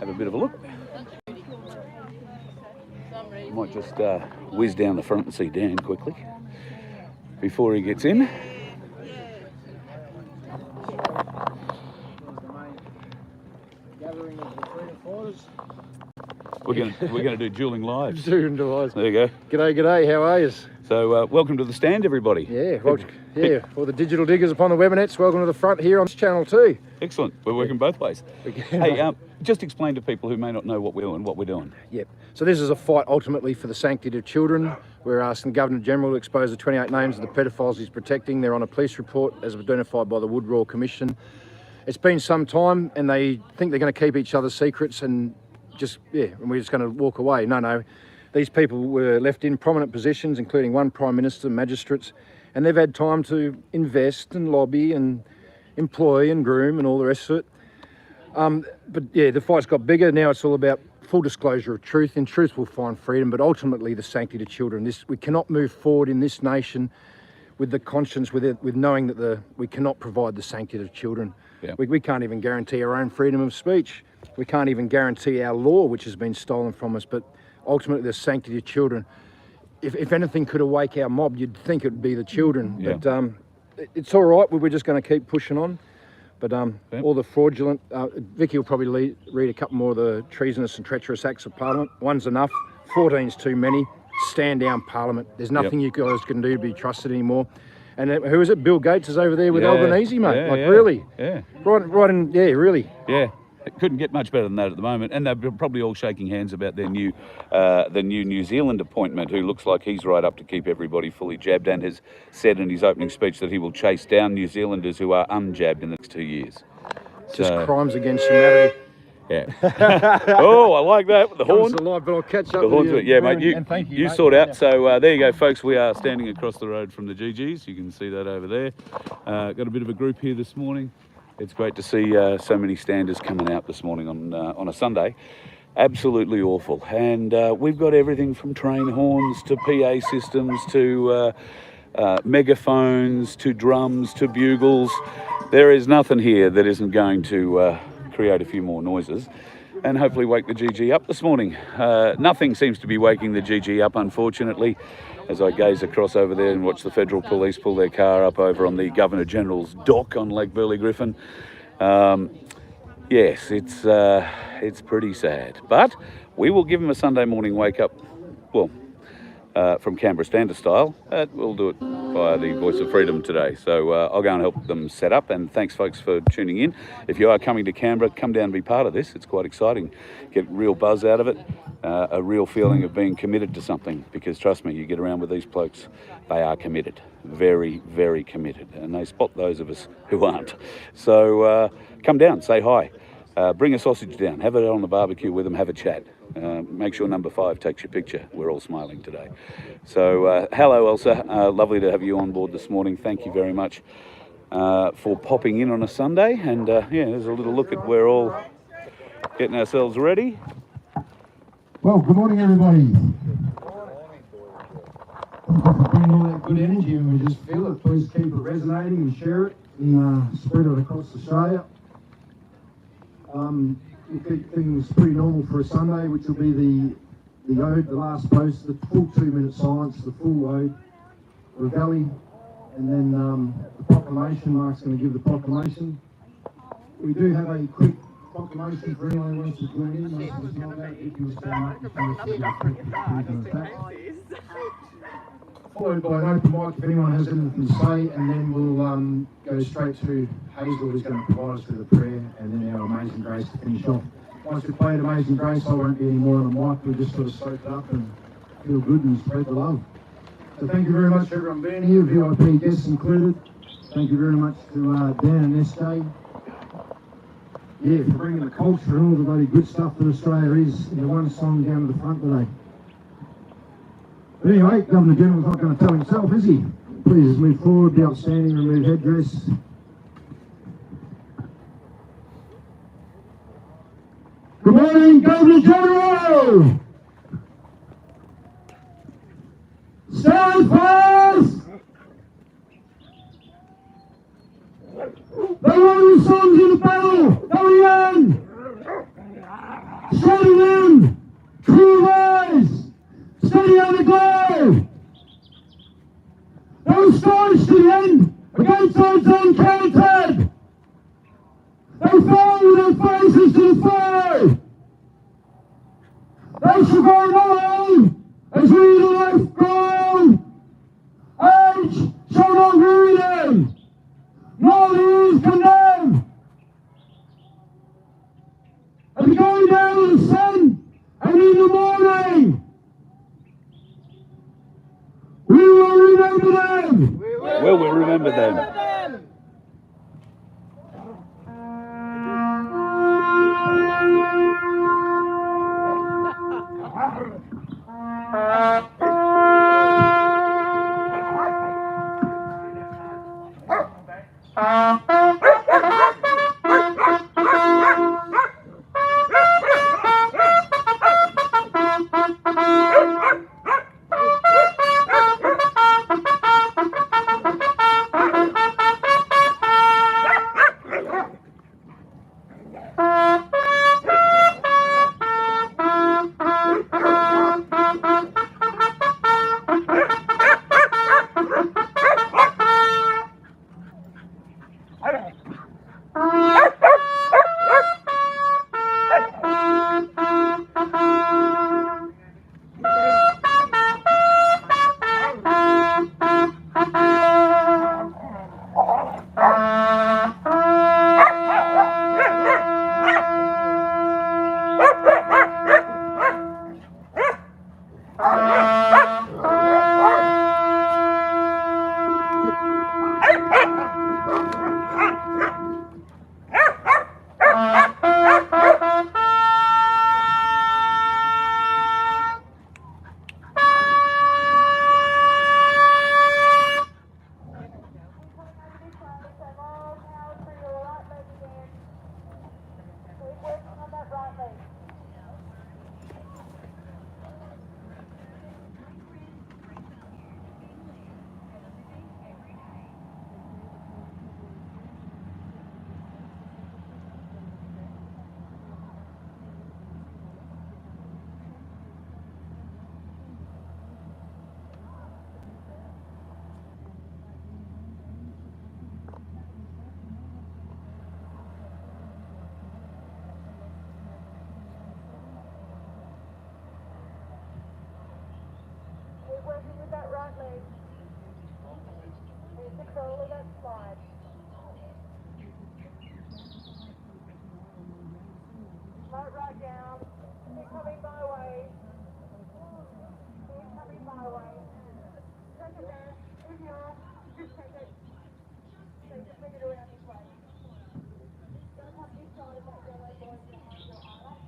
have a bit of a look. I might just whiz down the front and see Dan quickly before he gets in. We're going to do dueling lives. Dueling lives. There you go. G'day. How are you? So welcome to the stand, everybody. Yeah, well, all the digital diggers upon the webinets. Welcome to the front here on this channel too. Excellent. We're working both ways. Hey, just explain to people who may not know what we're doing. Yep. So this is a fight ultimately for the sanctity of children. We're asking the Governor General to expose the 28 names of the pedophiles he's protecting. They're on a police report as identified by the Wood Royal Commission. It's been some time, and they think they're going to keep each other's secrets and and we're just going to walk away. No. These people were left in prominent positions, including one Prime Minister, magistrates, and they've had time to invest and lobby and employ and groom and all the rest of it. The fight's got bigger. Now it's all about full disclosure of truth. In truth, we'll find freedom, but ultimately the sanctity of children. We cannot move forward in this nation with the conscience, with knowing that we cannot provide the sanctity of children. Yeah. We can't even guarantee our own freedom of speech. We can't even guarantee our law, which has been stolen from us, but ultimately the sanctity of children. If anything could awake our mob, you'd think it would be the children. Yeah. But it's all right. We're just going to keep pushing on. But all the fraudulent, Vicky will probably read a couple more of the treasonous and treacherous acts of Parliament. One's enough, 14's too many. Stand down Parliament. There's nothing you guys can do to be trusted anymore. And who is it? Bill Gates is over there with Albanese, mate. Really? Yeah. Right in, really. Yeah. It couldn't get much better than that at the moment, and they're probably all shaking hands about their the new New Zealand appointment, who looks like he's right up to keep everybody fully jabbed, and has said in his opening speech that he will chase down New Zealanders who are unjabbed in the next 2 years. Just crimes against humanity. Yeah. Oh, I like that with the horn. Alive, but I'll catch up the with you. Yeah, mate. You mate. sort out. So there you go, folks. We are standing across the road from the GGs. You can see that over there. Got a bit of a group here this morning. It's great to see so many standers coming out this morning on a Sunday. Absolutely awful. And we've got everything from train horns to PA systems to megaphones to drums to bugles. There is nothing here that isn't going to create a few more noises and hopefully wake the GG up this morning. Nothing seems to be waking the GG up, unfortunately, as I gaze across over there and watch the Federal Police pull their car up over on the Governor General's dock on Lake Burley Griffin. Yes, it's pretty sad. But we will give them a Sunday morning wake up, from Canberra Standard style. We'll do it via the Voice of Freedom today. So I'll go and help them set up, and thanks folks for tuning in. If you are coming to Canberra, come down and be part of this. It's quite exciting. Get real buzz out of it, a real feeling of being committed to something, because trust me, you get around with these blokes, they are committed, very, very committed, and they spot those of us who aren't. So come down, say hi. Bring a sausage down, have it on the barbecue with them, have a chat. Make sure number 5 takes your picture. We're all smiling today. So hello Elsa, lovely to have you on board this morning. Thank you very much for popping in on a Sunday. And there's a little look at we're all getting ourselves ready. Well, good morning everybody. Bring all that good energy, and we just feel it. Please keep it resonating and share it and spread it across Australia. We keep things pretty normal for a Sunday, which will be the ode, the last post, the full 2-minute silence, the full ode, reveille, and then the proclamation. Mark's going to give the proclamation. We do have a quick proclamation for anyone who wants to join in. Most of us know that. If you stand up, followed by an open mic if anyone has anything to say, and then we'll go straight to Hazel, who's going to provide us with a prayer, and then our Amazing Grace to finish off. Once we've played Amazing Grace, I won't be any more on the mic. We'll just sort of soak it up and feel good and spread the love. So thank you very much for everyone being here, VIP guests included. Thank you very much to Dan and SJ. For bringing the culture and all the bloody good stuff that Australia is in the one song down to the front today. But anyway, Governor General's not going to tell himself, is he? Please move forward, be outstanding, remove headdress. Good morning, Governor General! Stand fast! The warrior sons in the battle, going on! Steady wind, cool eyes, steady on the go. No storage to the end, against odds uncounted. They fall with their faces to the fire. They shall go along as we the life grow. Age shall not weary them, nor the ease condemn. And the going down of the sun, and in the morning, we will remember them. Will we remember them? Working with that right leg. There's control of that slide. Float right down. Keep coming my way. Keep coming my way. Take it there. If you're, just take it. So just bring it around this way. Don't have this side of that yellow going behind your arm.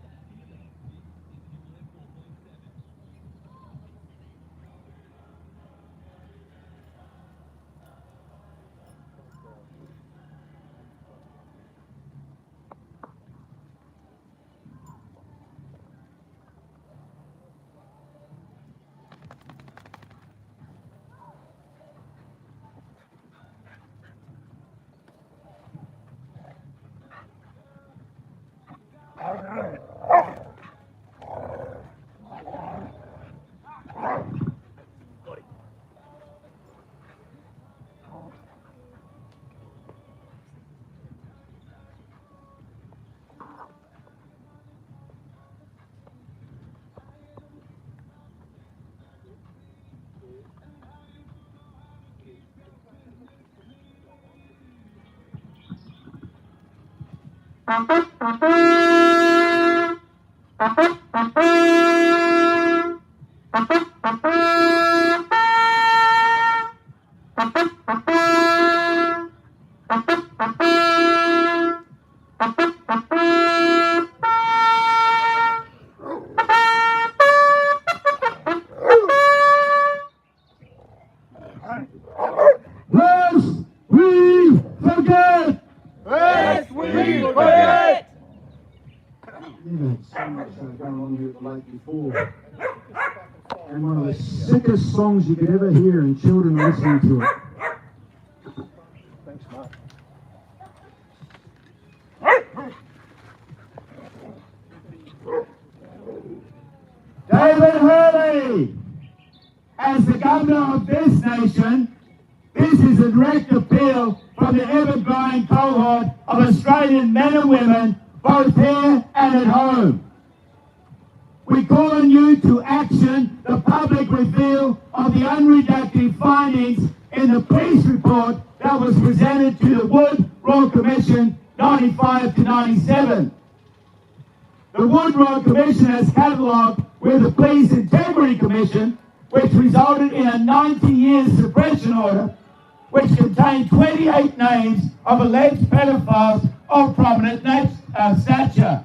Lest we forget. Lest we forget. We've had so much going on here at the lake before. And one of the sickest songs you could ever hear, and children are listening to it. Thanks, Mark. Finally, as the governor of this nation, this is a direct appeal from the ever-growing cohort of Australian men and women, both here and at home. We call on you to action the public reveal of the unredacted findings in the police report that was presented to the Wood Royal Commission 95 to 97. The Wood Royal Commission has catalogued with the Police Integrity Commission, which resulted in a 90-year suppression order, which contained 28 names of alleged pedophiles of prominent stature.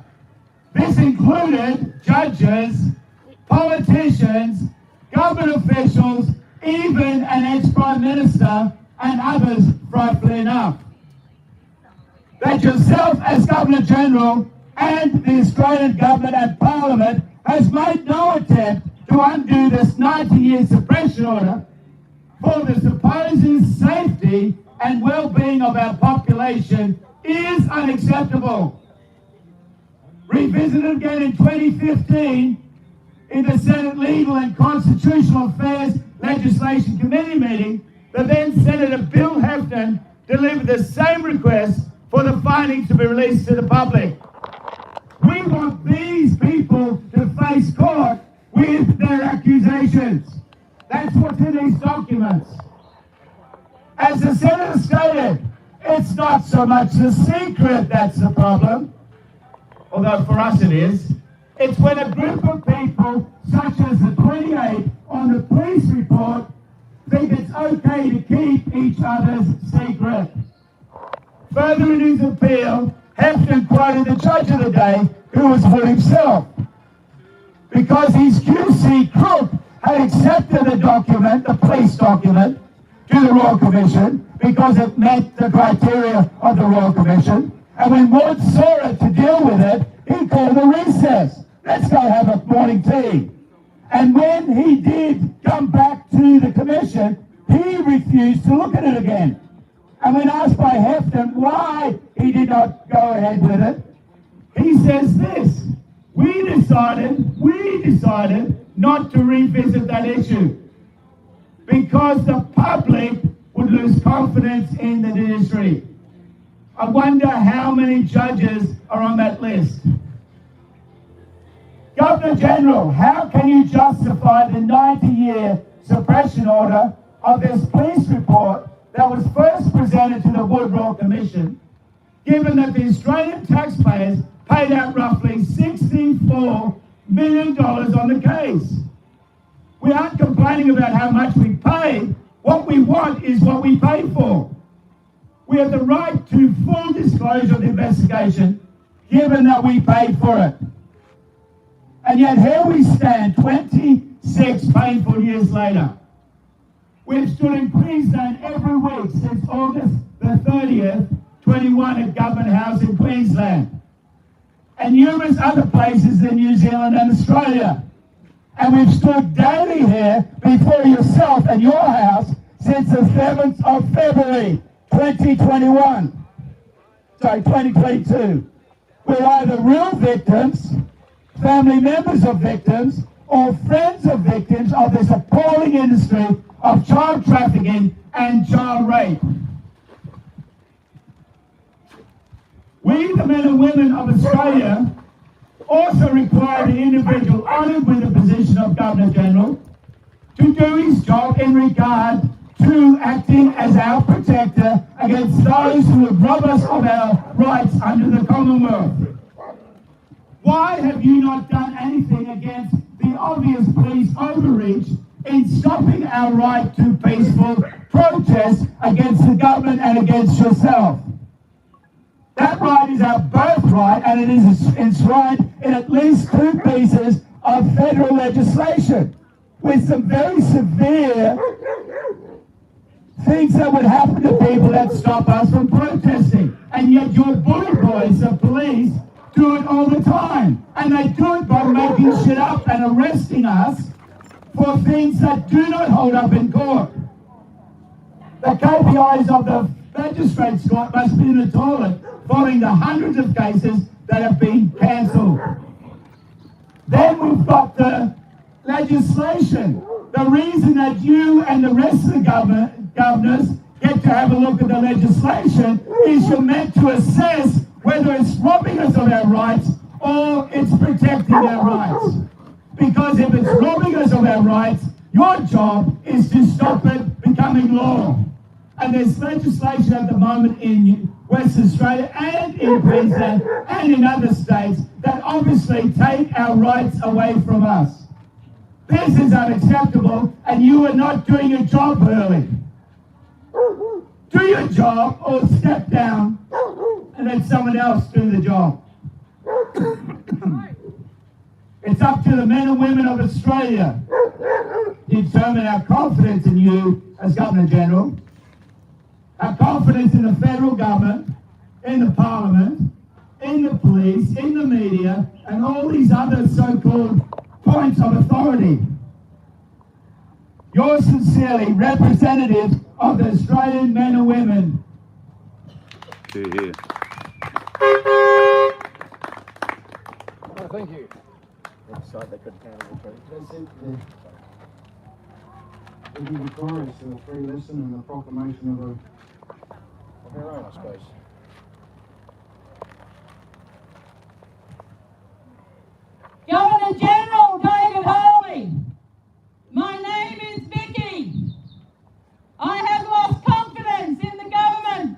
This included judges, politicians, government officials, even an ex-Prime Minister, and others, frightfully enough. That yourself as Governor General and the Australian Government and Parliament has made no attempt to undo this 90-year suppression order for the supposed safety and well-being of our population is unacceptable. Revisited again in 2015 in the Senate Legal and Constitutional Affairs Legislation Committee meeting, the then Senator Bill Hefton delivered the same request for the findings to be released to the public. We want these people to face court with their accusations. That's what's in these documents. As the Senator stated, it's not so much the secret that's the problem, although for us it is. It's when a group of people, such as the 28 on the police report, think it's okay to keep each other's secret. Further in his appeal, Hefton quoted the judge of the day, who was Wood himself, because his QC crook had accepted the document, the police document, to the Royal Commission because it met the criteria of the Royal Commission. And when Wood saw it to deal with it, he called a recess. Let's go have a morning tea. And when he did come back to the Commission, he refused to look at it again. And when asked by Hefton why he did not go ahead with it, he says this: we decided not to revisit that issue because the public would lose confidence in the judiciary. I wonder how many judges are on that list. Governor General, how can you justify the 90-year suppression order of this police report that was first presented to the Wood Royal Commission, given that the Australian taxpayers paid out roughly $64 million on the case? We aren't complaining about how much we paid. What we want is what we paid for. We have the right to full disclosure of the investigation, given that we paid for it. And yet here we stand, 26 painful years later. We've stood in Queensland every week since August the 30th, 21 at Government House in Queensland, and numerous other places in New Zealand and Australia. And we've stood daily here before yourself and your house since the 7th of February, 2022. We're either real victims, family members of victims, or friends of victims of this appalling industry of child trafficking and child rape. We, the men and women of Australia, also require the individual honoured with the position of Governor General to do his job in regard to acting as our protector against those who would rob us of our rights under the Commonwealth. Why have you not done anything against the obvious police overreach in stopping our right to peaceful protest against the government and against yourself? That right is our birthright, and it is enshrined in at least 2 pieces of federal legislation with some very severe things that would happen to people that stop us from protesting. And yet your bully boys, the police, do it all the time. And they do it by making shit up and arresting us for things that do not hold up in court. The KPIs of the magistrates' court must be in the toilet following the hundreds of cases that have been cancelled. Then we've got the legislation. The reason that you and the rest of the governors get to have a look at the legislation is you're meant to assess whether it's robbing us of our rights or it's protecting our rights. Because if it's robbing us of our rights, your job is to stop it becoming law. And there's legislation at the moment in Western Australia and in Queensland and in other states that obviously take our rights away from us. This is unacceptable, and you are not doing your job, Hurley. Do your job or step down and let someone else do the job. It's up to the men and women of Australia to determine our confidence in you as Governor General, our confidence in the federal government, in the parliament, in the police, in the media, and all these other so-called points of authority. Yours sincerely, representatives of the Australian men and women. Hear, hear. Oh, thank you. Sorry, they couldn't handle it. That's it. We give Victorians a free lesson and the proclamation Of their own, I suppose. Governor General David Hurley, my name is Vicky. I have lost confidence in the government,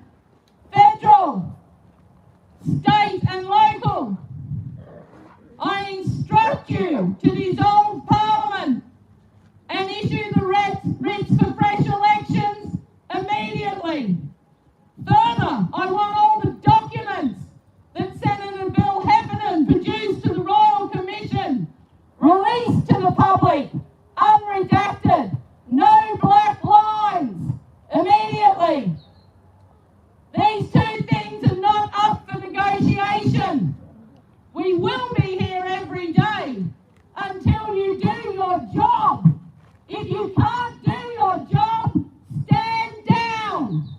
federal, state and local. I instruct you to dissolve Parliament and issue the writs for fresh elections immediately. Further, I want all the documents that Senator Bill Heffernan produced to the Royal Commission released to the public, unredacted, no black lines, immediately. These two things are not up for negotiation. We will be here every day until you do your job. If you can't do your job, stand down.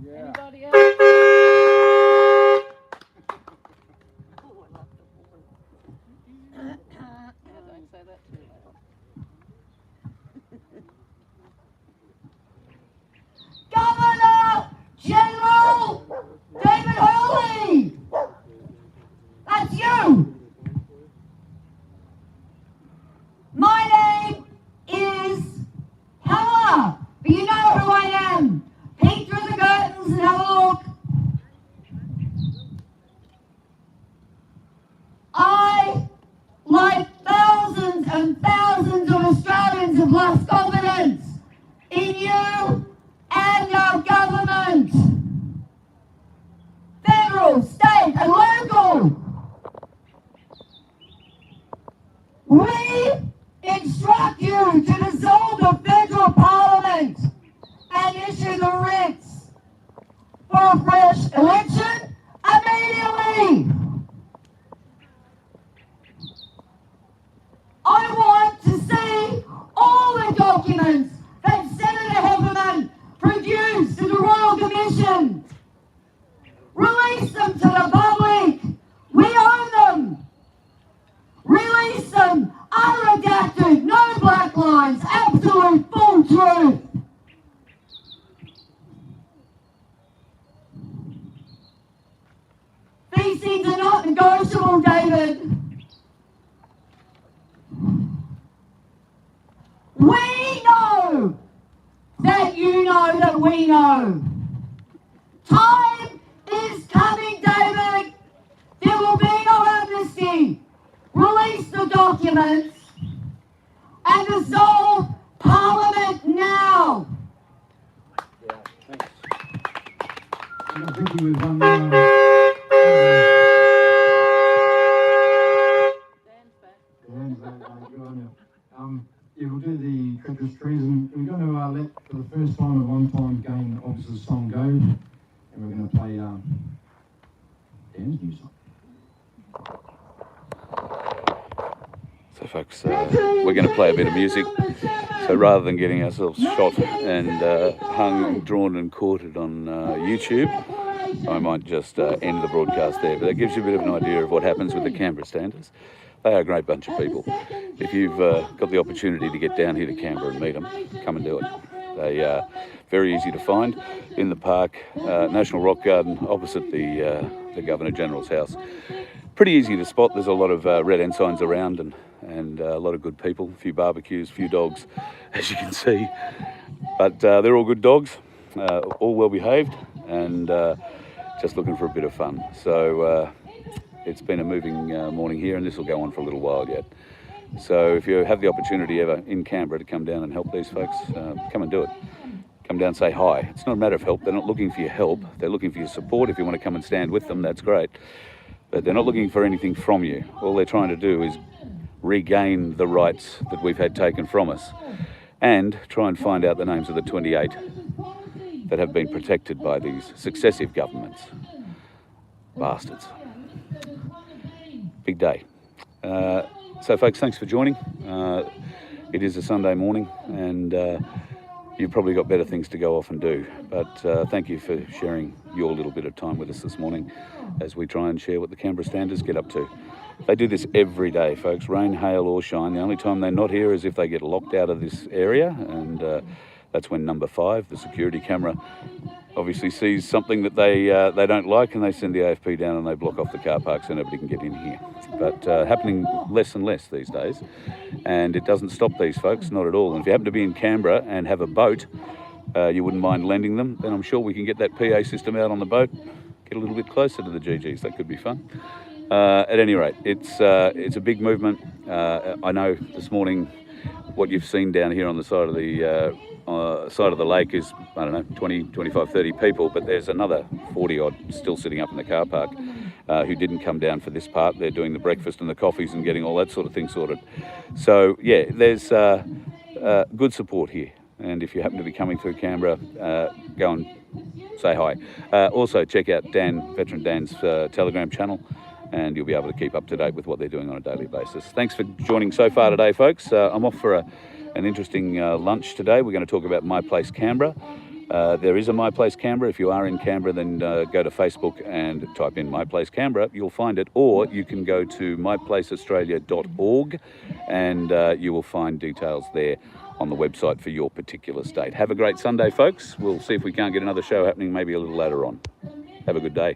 Yeah. Anybody else? Don't say that too loud. Governor General David Hurley! That's you! My name is Hella, but you know who I am. Peek through the curtains and have a look. I, like thousands and thousands of Australians, have lost confidence in you and your government. Federal, state and local. We instruct you to dissolve the federal parliament and issue the writs for a fresh election immediately. I want to see all the documents that Senator Heffernan produced to the Royal Commission. Release them to the public. We own them. Release them, unredacted, no black lines, absolute full truth. These things are not negotiable, David. We know that you know that we know. Time is coming, David. There will be no amnesty. Release the documents and dissolve Parliament now. Yeah, thanks. I think with one yeah, we'll do the treacherous treason. We're going to let, for the first time, a one-time game officer's song go, and we're going to play Dan's new song. So folks, we're going to play a bit of music. So rather than getting ourselves shot and hung, drawn and quartered on YouTube, I might just end the broadcast there. But that gives you a bit of an idea of what happens with the Canberra Standers. They are a great bunch of people. if you've got the opportunity to get down here to Canberra and meet them, come and do it. They are very easy to find in the park, National Rock Garden, opposite the Governor-General's house. Pretty easy to spot. There's a lot of red ensigns around and a lot of good people, a few barbecues, a few dogs, as you can see. But they're all good dogs, all well behaved, and just looking for a bit of fun. So it's been a moving morning here, and this will go on for a little while yet. So if you have the opportunity ever in Canberra to come down and help these folks, come and do it. Come down and say hi. It's not a matter of help. They're not looking for your help. They're looking for your support. If you want to come and stand with them, that's great. But they're not looking for anything from you. All they're trying to do is regain the rights that we've had taken from us and try and find out the names of the 28 that have been protected by these successive governments. Bastards. Big day. So folks, thanks for joining. It is a Sunday morning, and you've probably got better things to go off and do. But thank you for sharing your little bit of time with us this morning as we try and share what the Canberra Standers get up to. They do this every day, folks, rain, hail or shine. The only time they're not here is if they get locked out of this area, and that's when number 5, the security camera, obviously sees something that they don't like, and they send the AFP down and they block off the car park so nobody can get in here. But happening less and less these days, and it doesn't stop these folks, not at all. And if you happen to be in Canberra and have a boat, you wouldn't mind lending them, then I'm sure we can get that PA system out on the boat, get a little bit closer to the GGs. That could be fun. At any rate, it's a big movement. I know this morning what you've seen down here on the side of the lake is, I don't know, 20, 25, 30 people, but there's another 40 odd still sitting up in the car park who didn't come down for this part. They're doing the breakfast and the coffees and getting all that sort of thing sorted. So yeah, there's good support here. And if you happen to be coming through Canberra, go and say hi. Also check out Veteran Dan's Telegram channel, and you'll be able to keep up to date with what they're doing on a daily basis. Thanks for joining so far today, folks. I'm off for an interesting lunch today. We're going to talk about My Place Canberra. There is a My Place Canberra. If you are in Canberra, then go to Facebook and type in My Place Canberra. You'll find it, or you can go to myplaceaustralia.org and you will find details there on the website for your particular state. Have a great Sunday, folks. We'll see if we can't get another show happening maybe a little later on. Have a good day.